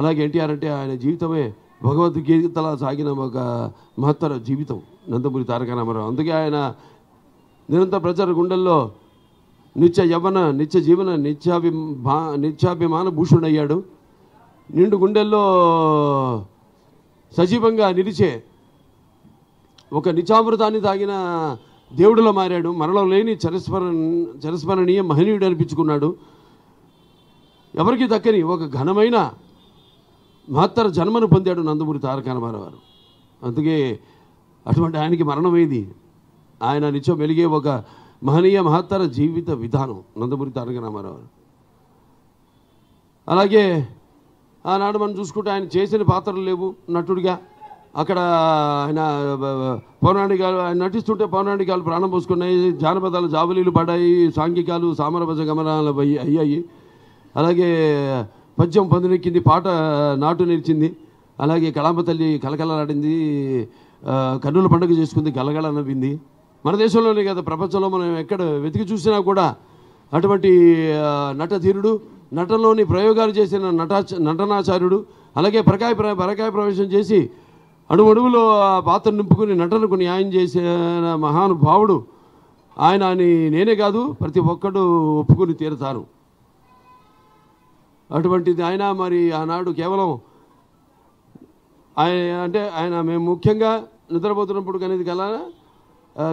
అలాగే ఎన్టీఆర్ అంటే ఆయన జీవితమే భగవద్గీతలా సాగిన ఒక మహత్తర జీవితం నందమూరి తారక రామారావు. అందుకే ఆయన నిరంతర ప్రజల గుండెల్లో నిత్య యవ్వన నిత్య జీవన నిత్యాభిమాన భూషుడయ్యాడు. నిండు గుండెల్లో సజీవంగా నిలిచే ఒక నిత్యామృతాన్ని తాగిన దేవుడిలో మారాడు. మరణం లేని చిరస్మరణీయ మహనీయుడు అనిపించుకున్నాడు. ఎవరికి దక్కని ఒక ఘనమైన మహత్తర జన్మను పొందాడు నందమూరి తారక రామారావు గారు. అందుకే అటువంటి ఆయనకి మరణమేది. ఆయన నిత్యం వెలిగే ఒక మహనీయ మహత్తర జీవిత విధానం నందమూరి తారక రామారావు గారు. అలాగే ఆనాడు మనం చూసుకుంటే ఆయన చేసిన పాత్రలు లేవు నటుడిగా. అక్కడ ఆయన పౌరాణికాలు ఆయన నటిస్తుంటే పౌరాణికాలు ప్రాణం పోసుకున్నాయి, జానపదాలు జాబలీలు పడ్డాయి, సాంఘికాలు సామరభజ గమనాలు అయ్యాయి. అలాగే పద్యం పందునెక్కింది, పాట నాటు నిలిచింది. అలాగే కళాంబ తల్లి కలకలలాడింది, కన్నుల పండుగ చేసుకుంది, గలగల నవ్వింది. మన దేశంలోనే కదా ప్రపంచంలో మనం ఎక్కడ వెతికి చూసినా కూడా అటువంటి నటధీరుడు, నటనలోని ప్రయోగాలు చేసిన నటనాచార్యుడు, అలాగే పరకాయ ప్రవేశం చేసి అడుగులో ఆ పాత్ర నింపుకుని నటనకు న్యాయం చేసిన మహానుభావుడు ఆయన అని నేనే కాదు ప్రతి ఒక్కడు ఒప్పుకుని తీరుతారు. అటువంటిది ఆయన మరి ఆనాడు కేవలం ఆయన మేము ముఖ్యంగా నిద్రపోతున్నప్పుడు అనేది కళ,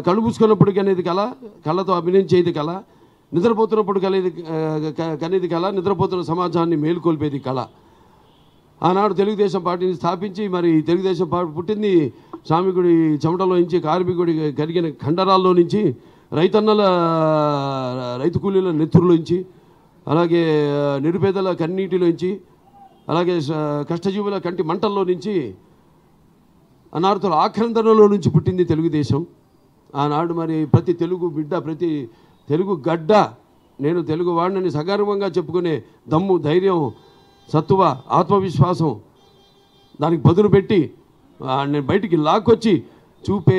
కళ్ళు మూసుకున్నప్పుడు అనేది కళ, కళ్ళతో అభినయించేది కళ, నిద్రపోతున్నప్పుడు కనేది కళ, నిద్రపోతున్న సమాజాన్ని మేలుకొల్పేది కళ. ఆనాడు తెలుగుదేశం పార్టీని స్థాపించి మరి తెలుగుదేశం పార్టీ పుట్టింది శ్రామికుడి చెమటలో నుంచి, కార్మికుడి కరిగిన ఖండరాల్లో నుంచి, రైతు కూలీల నెత్తురులోంచి, అలాగే నిరుపేదల కన్నీటిలోంచి, అలాగే కష్టజీవుల కంటి మంటల్లో నుంచి, అనార్థుల ఆక్రందనలో నుంచి పుట్టింది తెలుగుదేశం. ఆనాడు మరి ప్రతి తెలుగు బిడ్డ, ప్రతి తెలుగు గడ్డ నేను తెలుగు వాడిని సగర్వంగా చెప్పుకునే దమ్ము, ధైర్యం, సత్తువ, ఆత్మవిశ్వాసం దానికి బదులు పెట్టి నేను బయటికి లాక్కొచ్చి చూపే